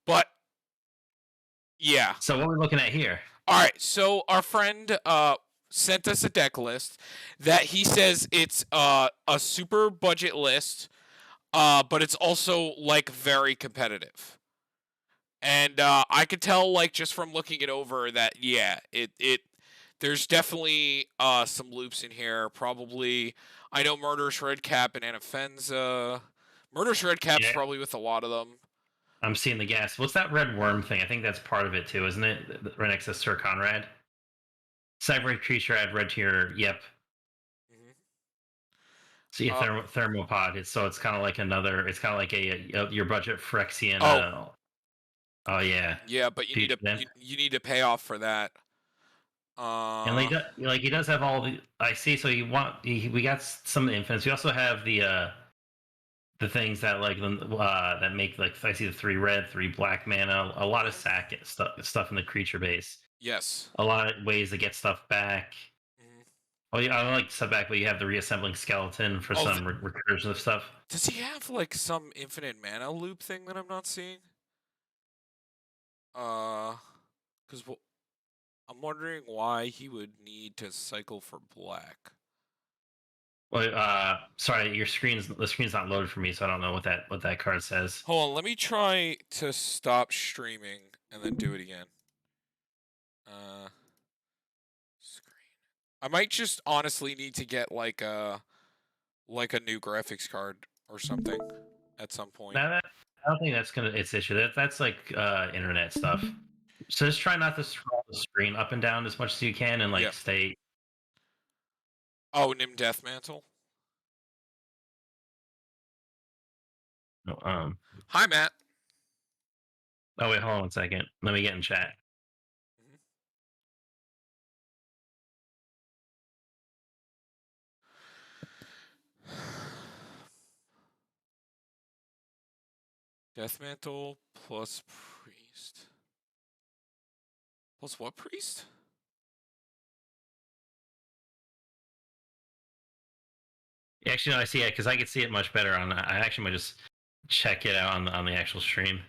But yeah. So what are we looking at here? All right. So our friend sent us a deck list that he says it's a super budget list, but it's also like very competitive. And I could tell, like, just from looking it over, that yeah, it there's definitely some loops in here. Probably, I know Murderous Redcap and Anafenza. Murderous Redcap's Yeah, probably with a lot of them. I'm seeing the gas. What's that red worm thing? I think that's part of it too, isn't it? Right next to Sir Conrad. Cyber creature add red to your yep. Mhm. See a Uh, thermopod. It's kind of like another. It's kind of like a your budget Phyrexian. oh Oh yeah, yeah, but you need to fusion. you need to pay off for that. And Uh like he does have all the. I see. So we got some infants. We also have the things that that make like I see the 3 red, 3 black mana. A lot of mhm. sack stuff in the creature base. Yes. A lot of ways to get stuff back. Mhm. Oh yeah, I don't like stuff back, but you have the reassembling skeleton for Oh, some recursion of stuff. does he have like some infinite mana loop thing that I'm not seeing? Uh, because I'm wondering why he would need to cycle for black. Well, sorry, the screen's not loaded for me, so I don't know what that card says. Hold on, let me try to stop streaming and then do it again. Uh, screen. I might just honestly need to get like a new graphics card or something at some point. Now that I don't think that's gonna it's issue. That's like internet stuff. So just try not to scroll the screen up and down as much as you can, and Yeah. like stay. Oh, Nim Deathmantle. No, Hi, Matt. oh wait, hold on 1 second. Let me get in chat. Mhm. Deathmantle plus priest. Plus what priest? Actually, no, I see it because I can see it much better on. I actually might just check it out on the actual stream.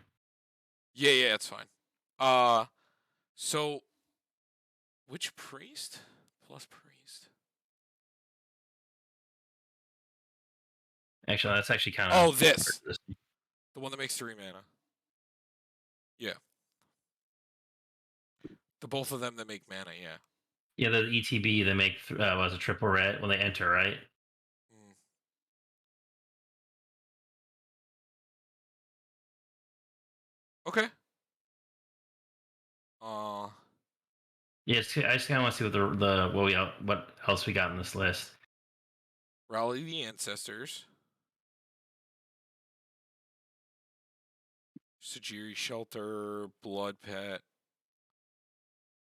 Yeah, yeah, it's fine. Uh, so which priest? Plus priest. Actually, that's actually kind Oh, of. this. The one that makes 3 mana. Yeah. The both of them that make mana, yeah. Yeah, the ETB they make was a triple red when they enter, right? Mm. Okay. Uh, Yeah, I just kind of want to see what what else we got in this list. Rally the Ancestors. Sajiri Shelter. Blood Pet.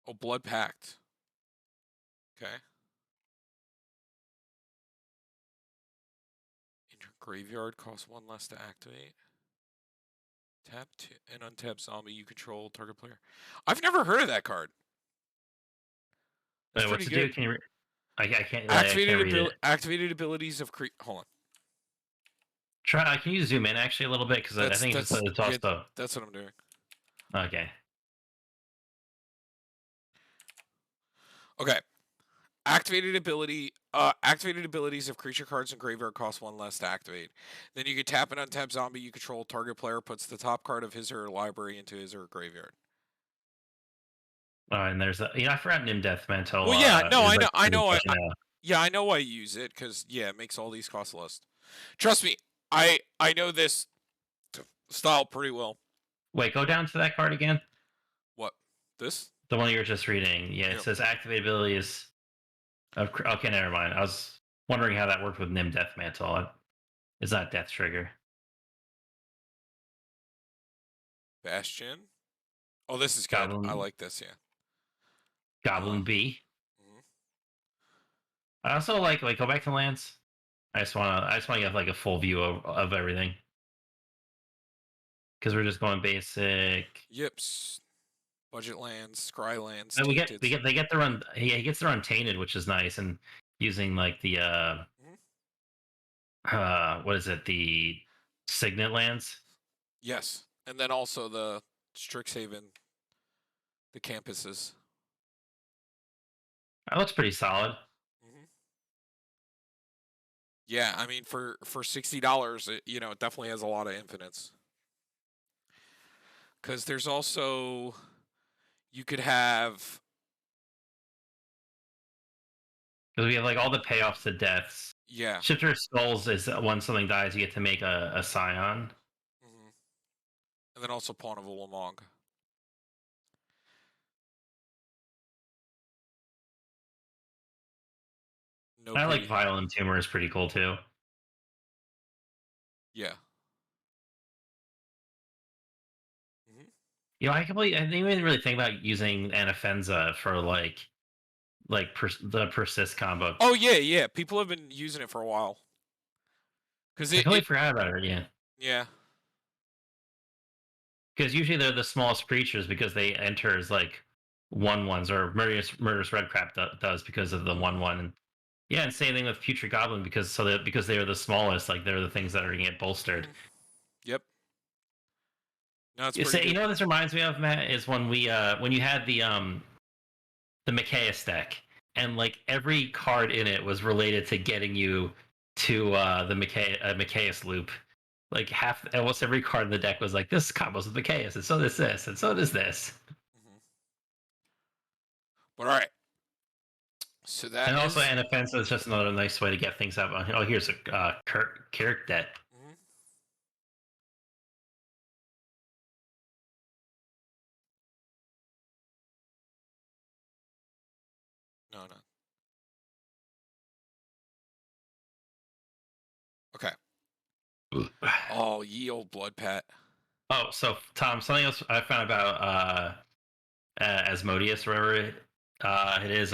Oh, Blood Pact. Okay. In your graveyard, costs 1 less to activate. Tap and untap zombie you control, target player. I've never heard of that card. That's pretty What's it do? good. Can you? I can't read it. Activated abilities of hold on. Try. Can you zoom in actually a little bit because I think it's Yeah, also that's what I'm doing. okay. Okay. Activated abilities of creature cards in graveyard cost 1 less to activate. Then you can tap and untap zombie you control. Target player puts the top card of his or her library into his or her graveyard. And there's I forgot Nim Death Mantle Well, yeah, no, is I know, like I pretty know, much now. yeah, I know I use it because yeah, it makes all these cost less. Trust me, I know this style pretty well. Wait, go down to that card again. What this? The one you were just reading. Yeah, it Yeah. says activate abilities. Okay, never mind. I was wondering how that worked with Nim Death Mantle. It's not Death Trigger. Bastion. Oh, this is good. I Goblin like this. Yeah. Goblin B. Mhm. I also like go back to lands. I just want to get like a full view of everything because we're just going basic. Yips. Budget lands, scry lands, And tainted. they get their run. He gets their untainted, which is nice, and using like the Mhm. what is it, the signet lands. Yes, and then also Strixhaven, the campuses. That looks pretty solid. Hmm. Yeah, I mean for $60, it definitely has a lot of infinites. Because there's also you could have Because we have like all the payoffs to deaths. yeah, Shifter of Skulls is when something dies, you get to make a scion. hmm and then also Pawn of Ulamog. No I like pity. Violent Tumor is pretty cool too. Yeah. Hmm. I didn't even really think about using Anafenza for the persist combo. Oh yeah, yeah. People have been using it for a while. Cause I it, totally it forgot about it. Yeah, yeah. because usually they're the smallest creatures because they enter as like 1/1s or murderous red crap does because of the Hmm. 1/1. And yeah, and same thing with Future Goblin because they are the smallest. Like they're the things that are gonna get bolstered. Hmm. Yep. No, it's You pretty say you good. know what this reminds me of, Matt, is when you had the Machias deck, and like every card in it was related to getting you to the Machias loop. Like almost every card in the deck was like this combos with Machias, and so does this, and so does this. Hmm. But all right. So that And also, is. an offense is just another nice way to get things up. Oh, here's a Kirk deck. Mhm. No, no. Okay. Oh, ye old blood pat. Oh, so Tom, something else I found about Asmodeus, whatever it is.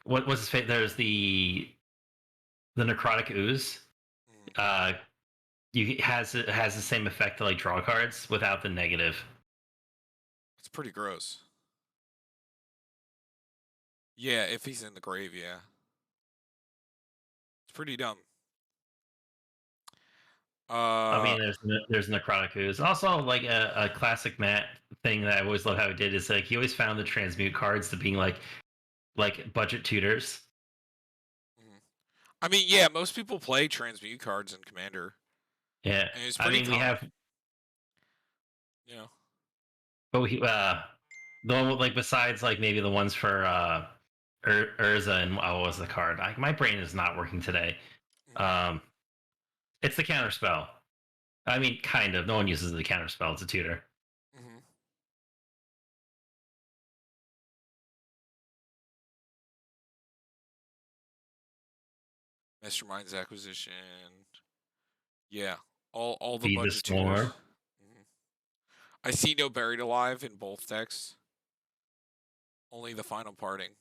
What's his fate? There's the necrotic ooze. Mhm. Uh, it has the same effect to like draw cards without the negative. It's pretty gross. Yeah, if he's in the grave, yeah. It's pretty dumb. I Uh, mean, there's necrotic ooze. Also, like a classic Matt thing that I always love how he did is like he always found the transmute cards to being like budget tutors. mhm. I mean, yeah, most people play transmute cards in Commander, Yeah, and it's I pretty mean we common. have, You know. but the one with, like besides like maybe the ones for Urza and what was the card? My brain is not working today. Mhm. Um, it's the counter spell. I mean, kind of. No one uses the counter spell. It's a tutor. Mhm. Masterminds acquisition. Yeah, all the Feed the budget tutors. swarm. Mhm. I see no buried alive in both decks. Only the final parting.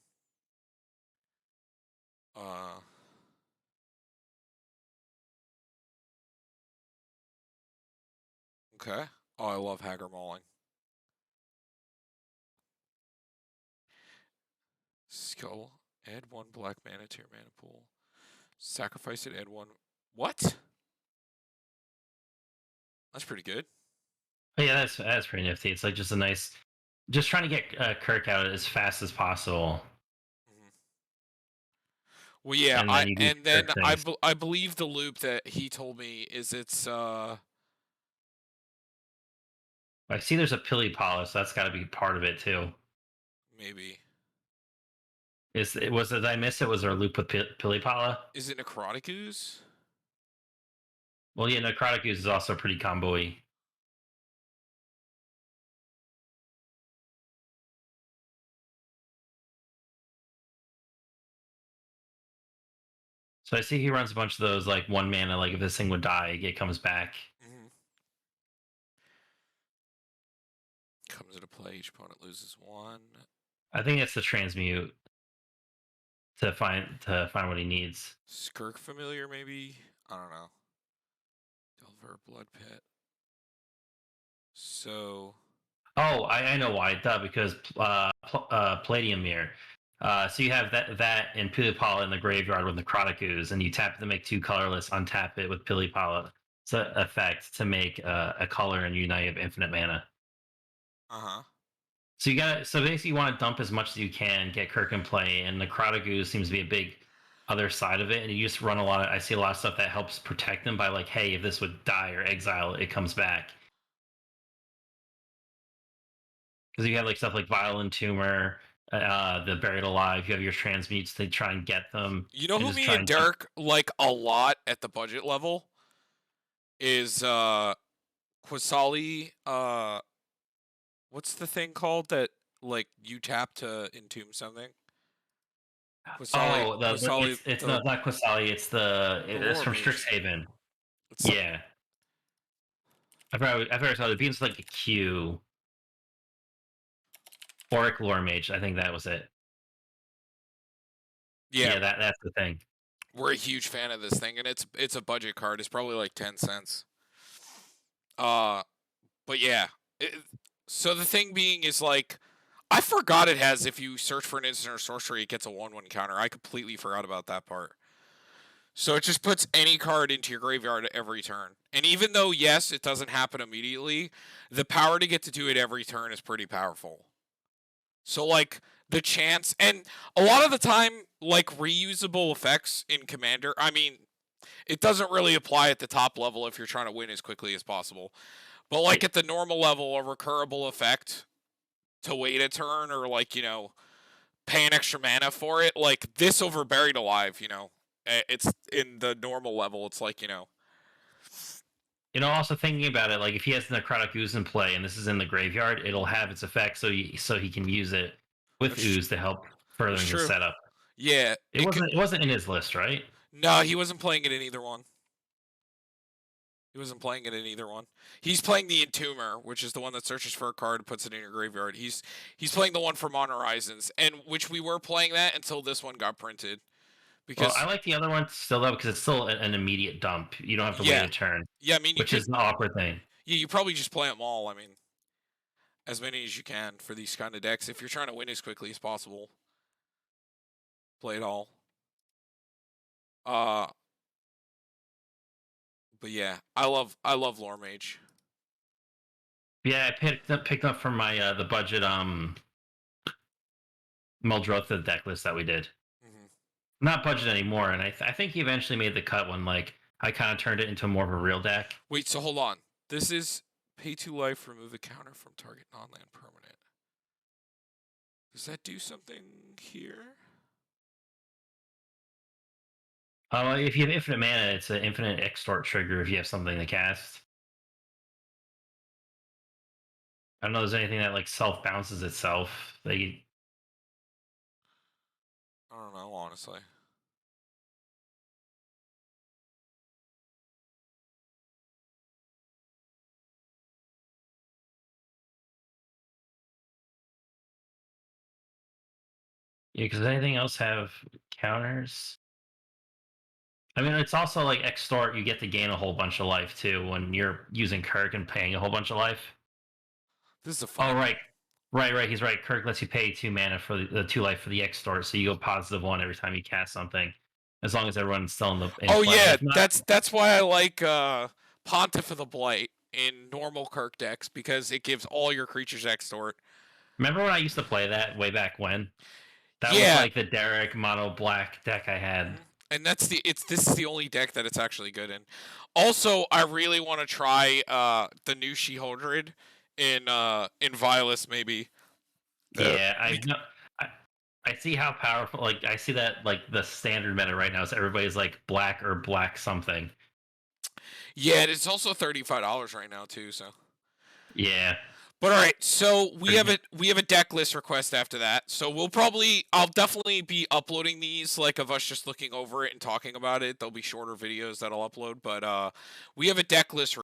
Uh, okay. Oh, I love Hagar Mauling. Skull. Add one black mana to your mana pool. Sacrifice it. Add one. What? That's pretty good. Oh, yeah, that's pretty nifty. It's like just a nice, just trying to get Kirk out as fast as possible, Mhm. Well, yeah. and I then you do and then Kirk things. I believe the loop that he told me is it's I see there's a Pilipala, so that's got to be part of it too. maybe Did I miss it? Was there a loop with Pilipala? is it Necrotic Ooze? Well, yeah, Necrotic Ooze is also pretty combo-y. So I see he runs a bunch of those like one mana. Like if this thing would die, it comes back. Mm-hmm. Comes into play. Each opponent loses one. I think it's the transmute to find what he needs. Skirk Familiar, maybe. I don't know. Delver Blood Pit. So. Oh, I know why. Duh, because Palladium Mirror. So you have that and Pilipala in the graveyard with Necrotic Ooze, and you tap it to make two colorless, untap it with Pilipala. effect to make a color, and you now you have infinite mana. Uh-huh. So basically you want to dump as much as you can, get Kirk in play, and the Necrotic seems to be a big other side of it. And you just run a lot of I see a lot of stuff that helps protect them by like, hey, if this would die or exile, it comes back. Because you have like stuff like Violent Tumor, the Buried Alive, you have your transmutes to try and get them You know and who just me try and and jump. Derek like a lot at the budget level is Quasali, what's the thing called that like you tap to entomb something? Quasali Oh, Quasali it's no, it's not Quasali, the it's lore from mage. Strixhaven. It's some Yeah. I forgot it begins with like a Q. Auric Lore Mage, I think that was it. yeah, Yeah, that's the thing. we're a huge fan of this thing and it's a budget card. It's probably like 10 cents. Uh but yeah. So the thing being is like I forgot it has if you search for an instant or sorcery it gets a 1/1 counter. I completely forgot about that part. So it just puts any card into your graveyard every turn. And even though, yes, it doesn't happen immediately, the power to get to do it every turn is pretty powerful. So, like, the chance, and a lot of the time, like, reusable effects in Commander, I mean, it doesn't really apply at the top level if you're trying to win as quickly as possible. But, like, at the normal level, a recurable effect to wait a turn or, like, pay an extra mana for it, like, this over Buried Alive, it's in the normal level. It's like Also thinking about it, like if he has the Necrotic Ooze in play and this is in the graveyard, it'll have its effect, so he can use it with that's Ooze to help that's furthering his true. setup. Yeah, It wasn't in his list, right? no, he wasn't playing it in either one. He wasn't playing it in either one. He's playing the Entomber, which is the one that searches for a card and puts it in your graveyard. He's playing the one from On Horizons, and which we were playing that until this one got printed. Well, I Because like the other one still though because it's still an immediate dump. You don't have to wait yeah, a turn, yeah. I mean, you which could is an awkward thing. yeah, you probably just play them all. I mean, as many as you can for these kind of decks. If you're trying to win as quickly as possible, play it all. Uh, but yeah, I love Lore Mage. Yeah, I picked up from my the budget Muldrotha deck list that we did. Hmm. Not budget anymore, and I think he eventually made the cut when like I kind of turned it into more of a real deck. Wait, so hold on. This is pay 2 life, remove a counter from target non-land permanent. Does that do something here? If you have infinite mana, it's an infinite extort trigger if you have something to cast. I don't know if there's anything that like self bounces itself. They I don't know, honestly. Yeah, because anything else have counters? I mean, it's also like extort. You get to gain a whole bunch of life too when you're using Kirk and paying a whole bunch of life. This is a Oh, fun. right. He's right. Kirk lets you pay 2 mana for the 2 life for the extort, so you go +1 every time you cast something, as long as everyone's still in Oh play. yeah, If not, that's why I like Pontiff of the Blight in normal Kirk decks because it gives all your creatures extort. remember when I used to play that way back when? That was Yeah. like the Derek mono black deck I had. And this is the only deck that it's actually good in. Also, I really want to try the new She-Holdred in Violus maybe. Yeah, I Bec- know. I, I see how powerful. Like I see that like the standard meta right now is everybody's like black or black something. yeah, and it's also $35 right now too, so. Yeah. But all right, so Pretty- we have a deck list request after that. So I'll definitely be uploading these like of us just looking over it and talking about it. There'll be shorter videos that I'll upload, but we have a deck list